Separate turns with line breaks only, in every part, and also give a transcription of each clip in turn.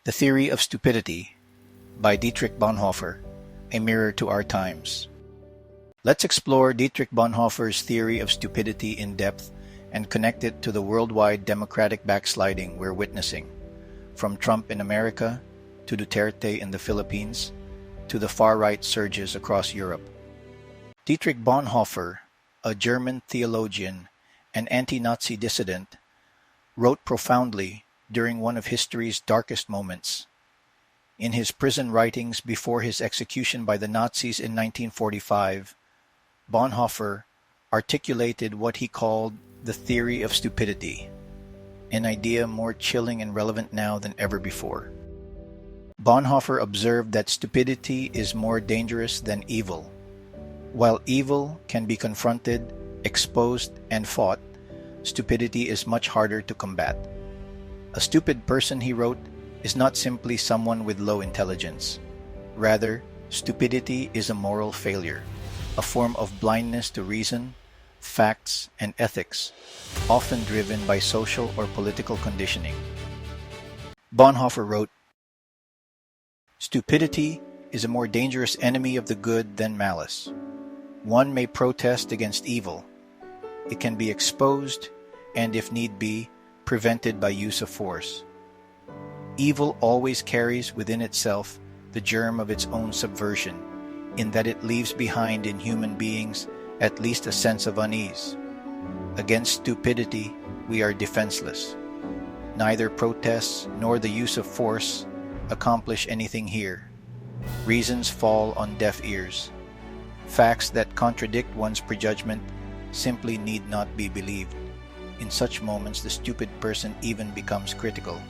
The Theory of Stupidity by Dietrich Bonhoeffer, a mirror to our times. Let's explore Dietrich Bonhoeffer's theory of stupidity in depth and connect it to the worldwide democratic backsliding we're witnessing, from Trump in America to Duterte in the Philippines to the far-right surges across Europe. Dietrich Bonhoeffer, a German theologian and anti-Nazi dissident, wrote profoundly during one of history's darkest moments. In his prison writings before his execution by the Nazis in 1945, Bonhoeffer articulated what he called the theory of stupidity, an idea more chilling and relevant now than ever before. Bonhoeffer observed that stupidity is more dangerous than evil. While evil can be confronted, exposed, and fought, stupidity is much harder to combat. A stupid person, he wrote, is not simply someone with low intelligence. Rather, stupidity is a moral failure, a form of blindness to reason, facts, and ethics, often driven by social or political conditioning. Bonhoeffer wrote, "Stupidity is a more dangerous enemy of the good than malice. One may protest against evil. It can be exposed and, if need be, prevented by use of force. Evil always carries within itself the germ of its own subversion, in that it leaves behind in human beings at least a sense of unease. Against stupidity, we are defenseless. Neither protests nor the use of force accomplish anything here. Reasons fall on deaf ears. Facts that contradict one's prejudgment simply need not be believed. In such moments, the stupid person even becomes critical.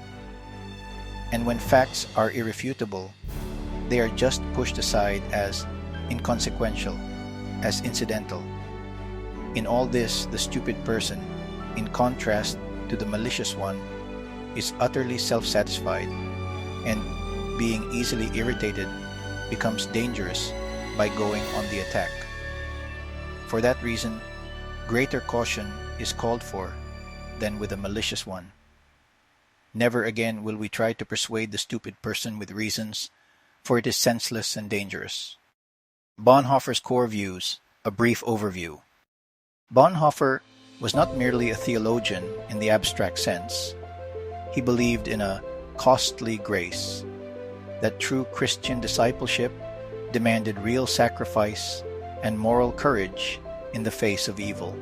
And when facts are irrefutable, they are just pushed aside as inconsequential, as incidental. In all this, the stupid person, in contrast to the malicious one, is utterly self-satisfied, and being easily irritated becomes dangerous by going on the attack. For that reason, greater caution is called for than with a malicious one. Never again will we try to persuade the stupid person with reasons, for it is senseless and dangerous." Bonhoeffer's core views, a brief overview. Bonhoeffer was not merely a theologian in the abstract sense. He believed in a costly grace, that true Christian discipleship demanded real sacrifice and moral courage in the face of evil.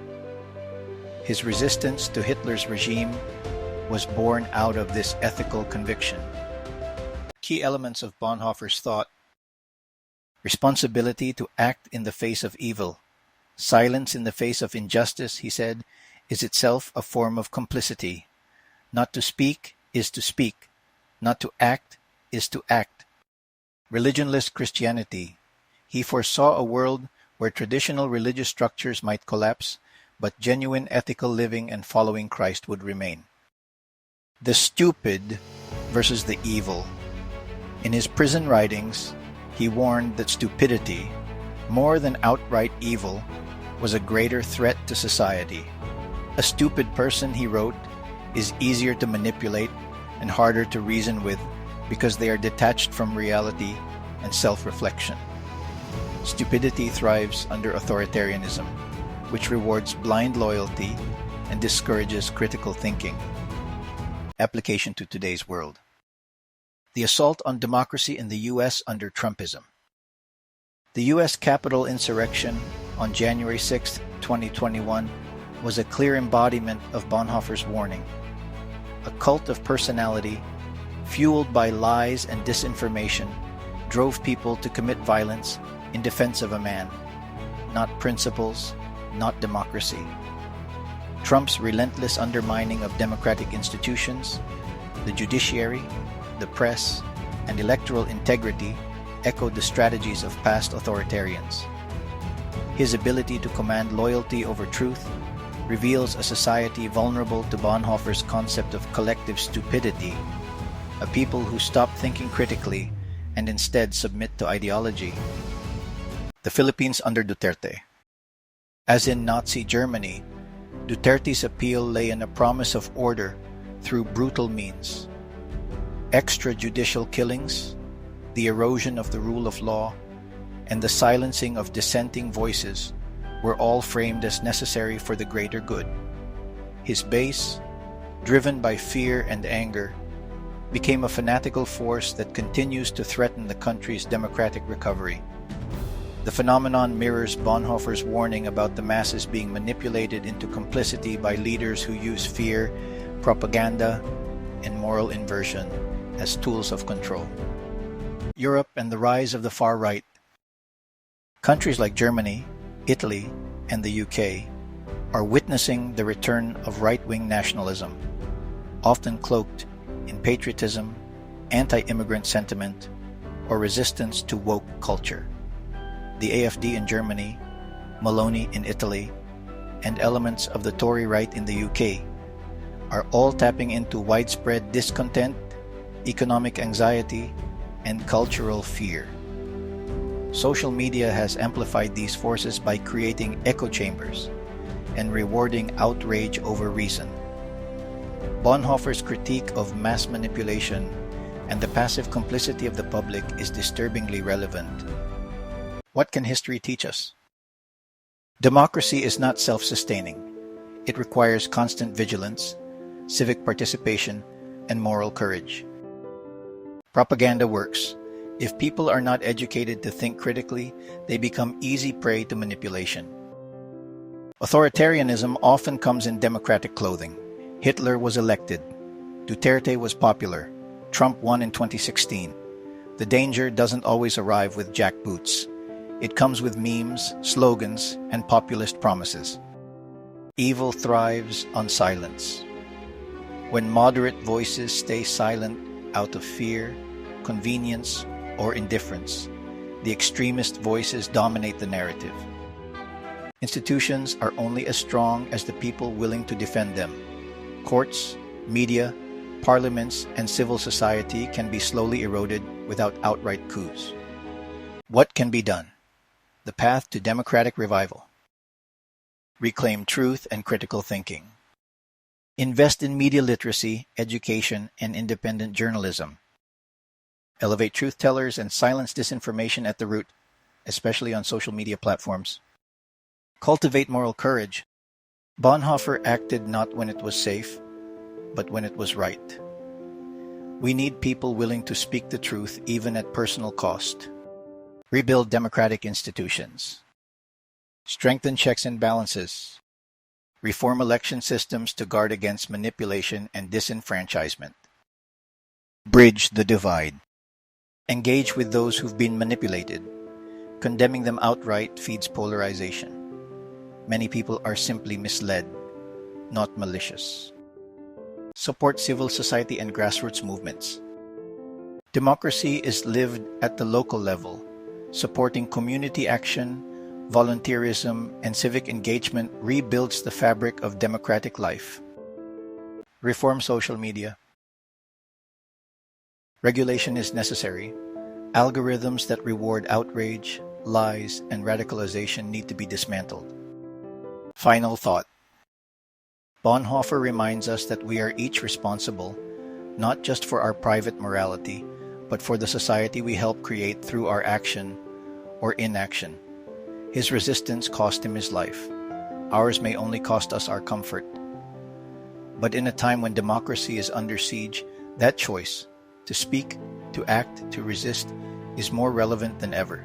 His resistance to Hitler's regime was born out of this ethical conviction. Key elements of Bonhoeffer's thought: responsibility to act in the face of evil. Silence in the face of injustice, he said, is itself a form of complicity. Not to speak is to speak. Not to act is to act. Religionless Christianity. He foresaw a world where traditional religious structures might collapse, but genuine ethical living and following Christ would remain. The stupid versus the evil. In his prison writings, he warned that stupidity, more than outright evil, was a greater threat to society. A stupid person, he wrote, is easier to manipulate and harder to reason with because they are detached from reality and self-reflection. Stupidity thrives under authoritarianism, which rewards blind loyalty and discourages critical thinking. Application to today's world. The assault on democracy in the U.S. under Trumpism. The U.S. Capitol insurrection on January 6, 2021 was a clear embodiment of Bonhoeffer's warning. A cult of personality, fueled by lies and disinformation, drove people to commit violence in defense of a man, not principles, not democracy. Trump's relentless undermining of democratic institutions, the judiciary, the press, and electoral integrity echoed the strategies of past authoritarians. His ability to command loyalty over truth reveals a society vulnerable to Bonhoeffer's concept of collective stupidity, a people who stop thinking critically and instead submit to ideology. The Philippines under Duterte. As in Nazi Germany, Duterte's appeal lay in a promise of order through brutal means. extrajudicial killings, the erosion of the rule of law, and the silencing of dissenting voices were all framed as necessary for the greater good. His base, driven by fear and anger, became a fanatical force that continues to threaten the country's democratic recovery. The phenomenon mirrors Bonhoeffer's warning about the masses being manipulated into complicity by leaders who use fear, propaganda, and moral inversion as tools of control. Europe and the rise of the far right. Countries like Germany, Italy, and the UK are witnessing the return of right-wing nationalism, often cloaked in patriotism, anti-immigrant sentiment, or resistance to woke culture. The AfD in Germany, Maloney in Italy, and elements of the Tory right in the UK are all tapping into widespread discontent, economic anxiety, and cultural fear. Social media has amplified these forces by creating echo chambers and rewarding outrage over reason. Bonhoeffer's critique of mass manipulation and the passive complicity of the public is disturbingly relevant. What can history teach us? Democracy is not self-sustaining. It requires constant vigilance, civic participation, and moral courage. Propaganda works. If people are not educated to think critically, they become easy prey to manipulation. Authoritarianism often comes in democratic clothing. Hitler was elected. Duterte was popular. Trump won in 2016. The danger doesn't always arrive with jackboots. It comes with memes, slogans, and populist promises. Evil thrives on silence. When moderate voices stay silent out of fear, convenience, or indifference, the extremist voices dominate the narrative. Institutions are only as strong as the people willing to defend them. Courts, media, parliaments, and civil society can be slowly eroded without outright coups. What can be done? The path to democratic revival. Reclaim truth and critical thinking. Invest in media literacy, education, and independent journalism. Elevate truth-tellers and silence disinformation at the root, especially on social media platforms. Cultivate moral courage. Bonhoeffer acted not when it was safe, but when it was right. We need people willing to speak the truth even at personal cost. Rebuild democratic institutions. Strengthen checks and balances. Reform election systems to guard against manipulation and disenfranchisement. Bridge the divide. Engage with those who've been manipulated. Condemning them outright feeds polarization. Many people are simply misled, not malicious. Support civil society and grassroots movements. Democracy is lived at the local level. Supporting community action, volunteerism, and civic engagement rebuilds the fabric of democratic life. Reform social media. Regulation is necessary. Algorithms that reward outrage, lies, and radicalization need to be dismantled. Final thought. Bonhoeffer reminds us that we are each responsible, not just for our private morality, but for the society we help create through our action or inaction. His resistance cost him his life. Ours may only cost us our comfort. But in a time when democracy is under siege, that choice, to speak, to act, to resist, is more relevant than ever.